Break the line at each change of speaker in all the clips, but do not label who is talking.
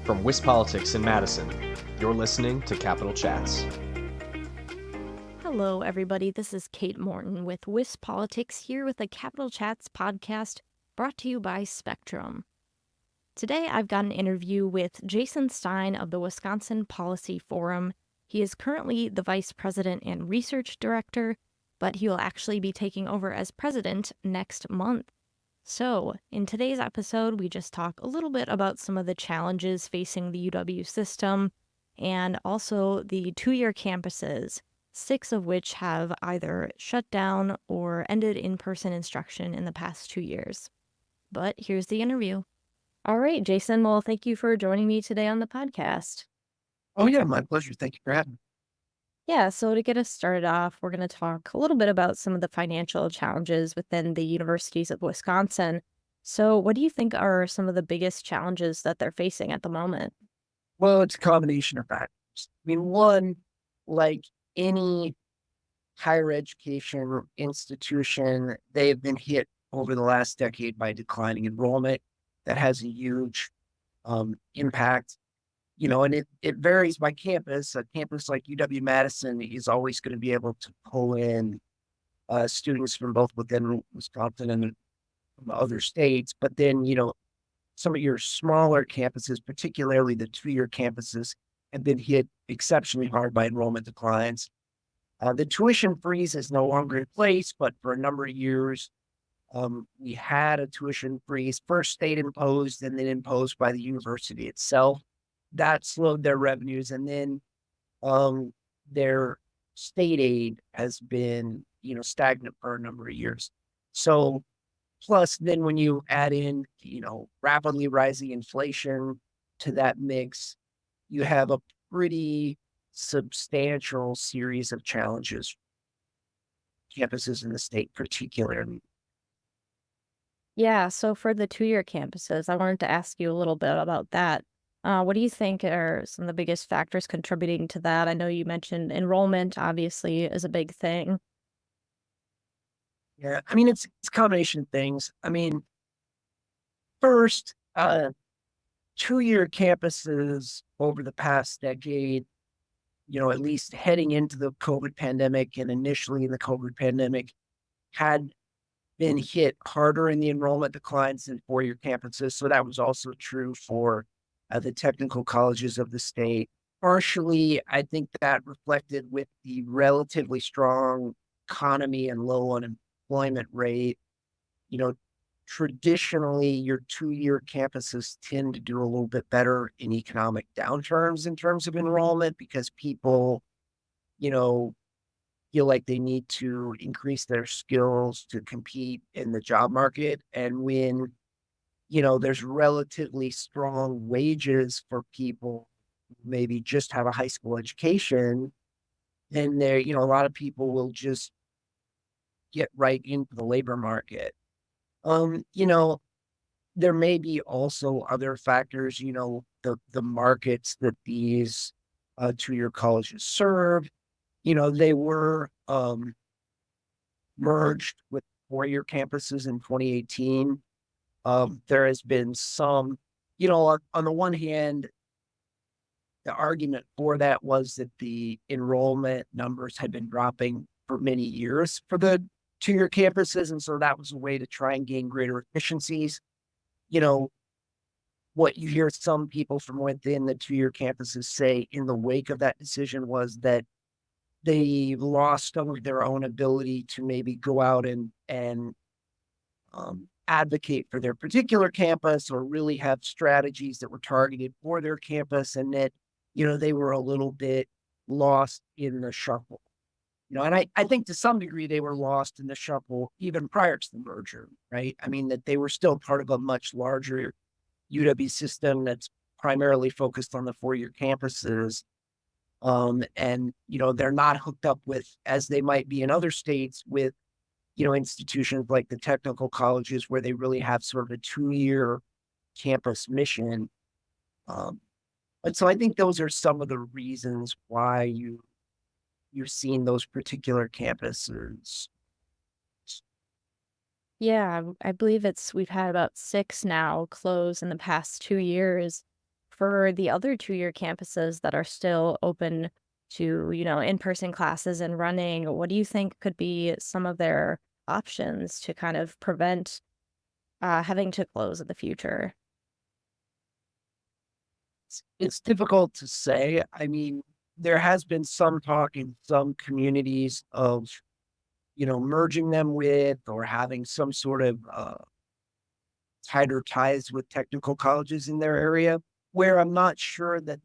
From WisPolitics in Madison, you're listening to Capital Chats.
Hello, everybody. This is Kate Morton with WisPolitics here with the Capital Chats podcast brought to you by Spectrum. Today, I've got an interview with Jason Stein of the Wisconsin Policy Forum. He is currently the Vice President and Research Director, but he will actually be taking over as President next month. So, in today's episode, we just talk a little bit about some of the challenges facing the UW system and also the two-year campuses, 6 of which have either shut down or ended in-person instruction in the past 2 years. But here's the interview. All right, Jason, well, thank you for joining me today on the podcast.
Oh, yeah, my pleasure. Thank you for having me.
Yeah, so to get us started off, we're going to talk a little bit about some of the financial challenges within the universities of Wisconsin. So, what do you think are some of the biggest challenges that they're facing at the moment?
Well, it's a combination of factors. I mean, one, like any higher education institution, they have been hit over the last decade by declining enrollment. That has a huge impact, and it varies by campus. A campus like UW-Madison is always going to be able to pull in students from both within Wisconsin and from other states. But then, some of your smaller campuses, particularly the two-year campuses, have been hit exceptionally hard by enrollment declines. The tuition freeze is no longer in place, but for a number of years, we had a tuition freeze, first state imposed and then imposed by the university itself. That slowed their revenues, and then their state aid has been, stagnant for a number of years. So, plus, then when you add in, rapidly rising inflation to that mix, you have a pretty substantial series of challenges, campuses in the state particularly.
Yeah, so for the two-year campuses, I wanted to ask you a little bit about that. What do you think are some of the biggest factors contributing to that? I know you mentioned enrollment, obviously, is a big thing.
Yeah, I mean, it's a combination of things. I mean, first, two-year campuses over the past decade, at least heading into the COVID pandemic and initially in the COVID pandemic, had been hit harder in the enrollment declines than four-year campuses. So that was also true for the technical colleges of the state. Partially, I think that reflected with the relatively strong economy and low unemployment rate. Traditionally, your two-year campuses tend to do a little bit better in economic downturns in terms of enrollment because people, feel like they need to increase their skills to compete in the job market. And when, there's relatively strong wages for people who maybe just have a high school education, then a lot of people will just get right into the labor market. Um, you know, there may be also other factors, the markets that these two-year colleges serve. They were merged with four-year campuses in 2018. There has been some, on the one hand, the argument for that was that the enrollment numbers had been dropping for many years for the two-year campuses. And so that was a way to try and gain greater efficiencies. You know, what you hear some people from within the two-year campuses say in the wake of that decision was that they lost some of their own ability to maybe go out and advocate for their particular campus or really have strategies that were targeted for their campus, and that, they were a little bit lost in the shuffle. And I think to some degree they were lost in the shuffle even prior to the merger, right? I mean, that they were still part of a much larger UW system that's primarily focused on the four-year campuses. And, they're not hooked up with, as they might be in other states, with, institutions like the technical colleges where they really have sort of a two-year campus mission. And so I think those are some of the reasons why you're seeing those particular campuses.
Yeah, I believe we've had about 6 now close in the past 2 years. for the other two-year campuses that are still open to, in-person classes and running, what do you think could be some of their options to kind of prevent having to close in the future?
It's difficult to say. I mean, there has been some talk in some communities of, merging them with or having some sort of tighter ties with technical colleges in their area, where I'm not sure where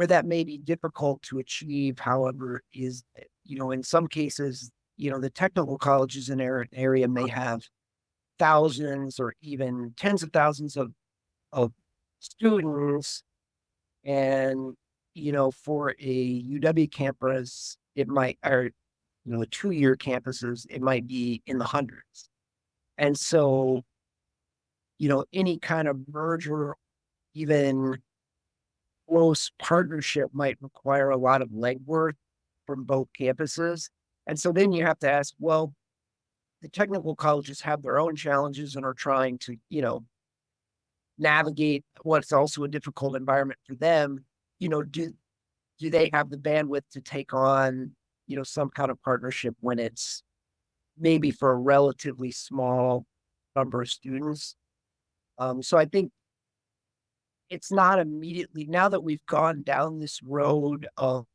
that may be difficult to achieve. However, is, in some cases, the technical colleges in their area may have thousands or even tens of thousands of students. And, for a UW campus, it might, or, a 2-year campuses, it might be in the hundreds. And so, any kind of merger, even close partnership might require a lot of legwork from both campuses. And so then you have to ask, well, the technical colleges have their own challenges and are trying to, navigate what's also a difficult environment for them. Do they have the bandwidth to take on, some kind of partnership when it's maybe for a relatively small number of students? So I think it's not immediately, now that we've gone down this road of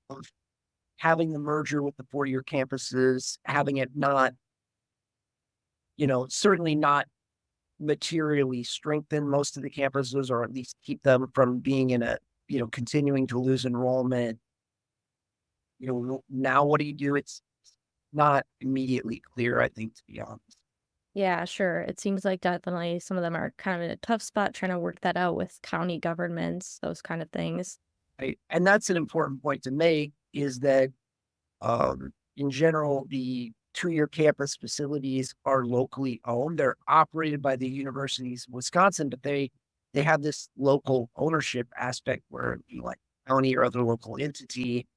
having the merger with the 4-year campuses, having it not, certainly not materially strengthen most of the campuses, or at least keep them from being in a, continuing to lose enrollment. Now what do you do? It's not immediately clear, I think, to be honest.
Yeah, sure. It seems like definitely some of them are kind of in a tough spot trying to work that out with county governments, those kind of things.
Right. And that's an important point to make, is that in general, the 2-year campus facilities are locally owned. They're operated by the universities of Wisconsin, but they have this local ownership aspect where, like county or other local entity,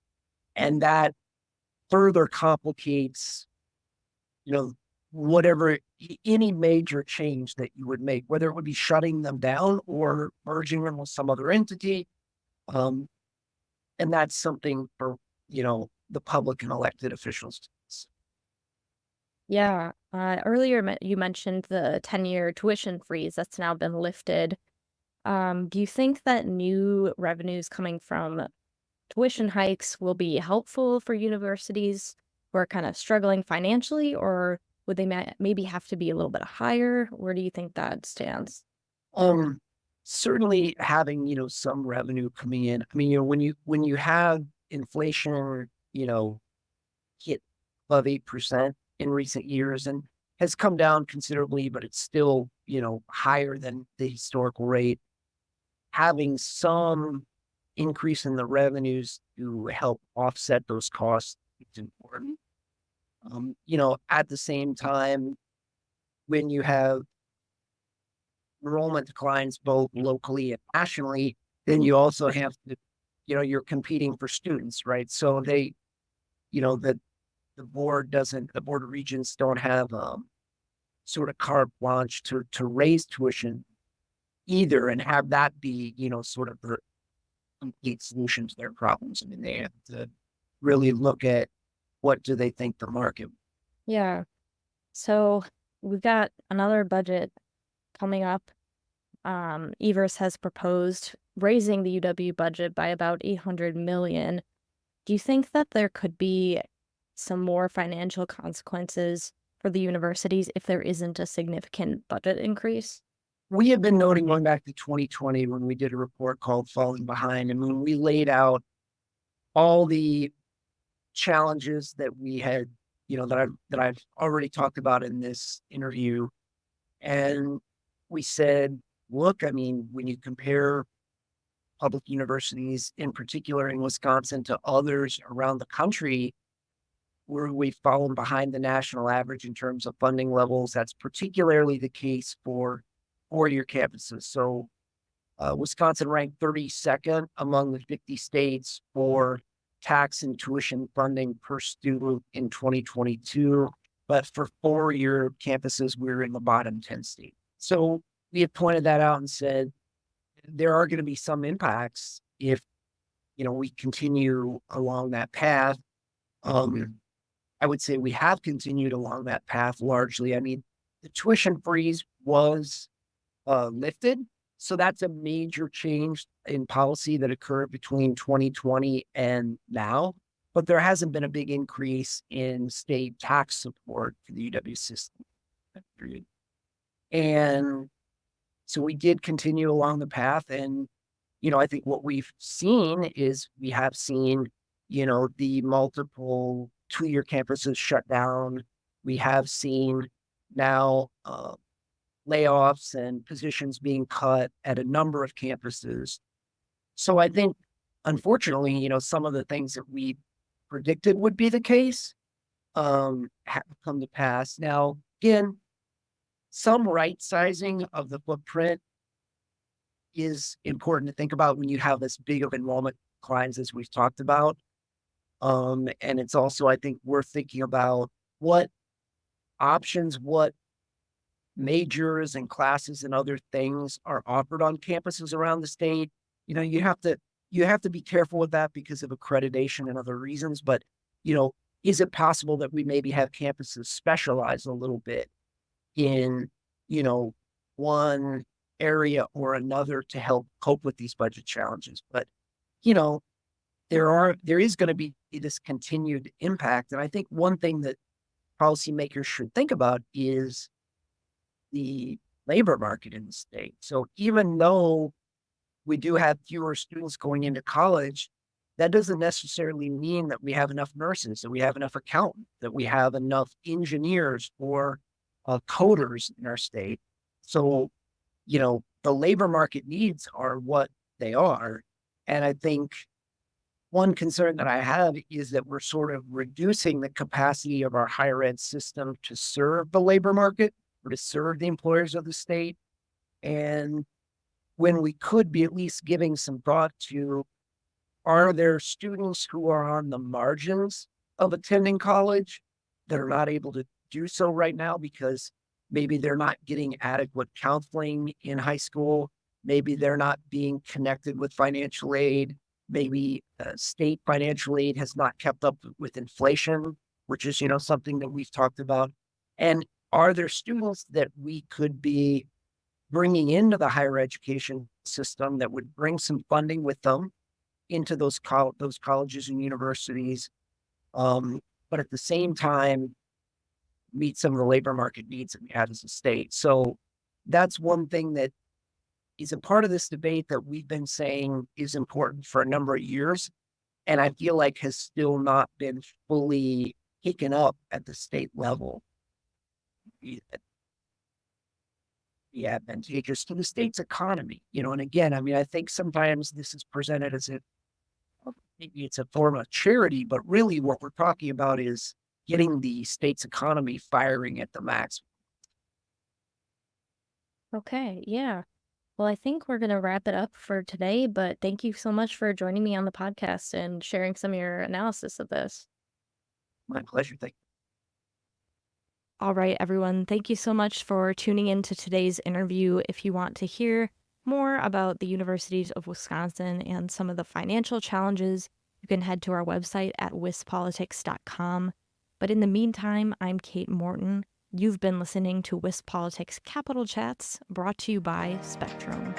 and that further complicates, whatever any major change that you would make, whether it would be shutting them down or merging them with some other entity. Um, and that's something for, the public and elected officials to consider.
Yeah. Earlier you mentioned the 10-year tuition freeze that's now been lifted. Do you think that new revenues coming from tuition hikes will be helpful for universities who are kind of struggling financially, or would they maybe have to be a little bit higher? Where do you think that stands?
Um, Certainly having, some revenue coming in. I mean, when you have inflation, hit above 8% in recent years and has come down considerably, but it's still, higher than the historical rate. Having some increase in the revenues to help offset those costs is important. At the same time, when you have enrollment declines both locally and nationally, then you also have to, you're competing for students, right? So they, that the board of regents don't have sort of carte blanche to raise tuition either, and have that be, sort of the complete solution to their problems. I mean, they have to really look at what do they think the market.
Yeah. So we've got another budget coming up. Evers has proposed raising the UW budget by about 800 million. Do you think that there could be some more financial consequences for the universities if there isn't a significant budget increase?
We have been noting, going back to 2020 when we did a report called Falling Behind, and when we laid out all the challenges that we had, that I've already talked about in this interview. And we said, look, I mean, when you compare public universities, in particular in Wisconsin, to others around the country, where we've fallen behind the national average in terms of funding levels. That's particularly the case for 4-year campuses. So Wisconsin ranked 32nd among the 50 states for tax and tuition funding per student in 2022. But for 4-year campuses, we're in the bottom 10 states. So we had pointed that out and said, there are going to be some impacts if, we continue along that path. I would say we have continued along that path largely. I mean, the tuition freeze was lifted. So that's a major change in policy that occurred between 2020 and now. But there hasn't been a big increase in state tax support for the UW system. Period. And so we did continue along the path. And, I think what we've seen is we have seen, the multiple 2-year campuses shut down. We have seen now layoffs and positions being cut at a number of campuses. So I think, unfortunately, some of the things that we predicted would be the case have come to pass. Now, again, some right sizing of the footprint is important to think about when you have this big of enrollment declines as we've talked about. And it's also, I think, worth thinking about what options, what majors and classes and other things are offered on campuses around the state. You have to be careful with that because of accreditation and other reasons. But, is it possible that we maybe have campuses specialize a little bit in, one area or another to help cope with these budget challenges? But, there is going to be this continued impact. And I think one thing that policymakers should think about is the labor market in the state. So even though we do have fewer students going into college, that doesn't necessarily mean that we have enough nurses, that we have enough accountants, that we have enough engineers or coders in our state. So, the labor market needs are what they are. And I think one concern that I have is that we're sort of reducing the capacity of our higher ed system to serve the labor market or to serve the employers of the state. And when we could be at least giving some thought to, are there students who are on the margins of attending college that are not able to do so right now because maybe they're not getting adequate counseling in high school, maybe they're not being connected with financial aid, maybe state financial aid has not kept up with inflation, which is, something that we've talked about. And are there students that we could be bringing into the higher education system that would bring some funding with them into those colleges and universities, but at the same time meet some of the labor market needs that we have as a state? So that's one thing that is a part of this debate that we've been saying is important for a number of years, and I feel like has still not been fully taken up at the state level. Be advantageous to the state's economy, and again, I mean, I think sometimes this is presented as if maybe it's a form of charity, but really what we're talking about is getting the state's economy firing at the max.
Okay, yeah. Well, I think we're going to wrap it up for today, but thank you so much for joining me on the podcast and sharing some of your analysis of this.
My pleasure. Thank you.
All right, everyone. Thank you so much for tuning in to today's interview. If you want to hear more about the universities of Wisconsin and some of the financial challenges, you can head to our website at wispolitics.com. But in the meantime, I'm Kate Morton. You've been listening to WisPolitics Capital Chats, brought to you by Spectrum.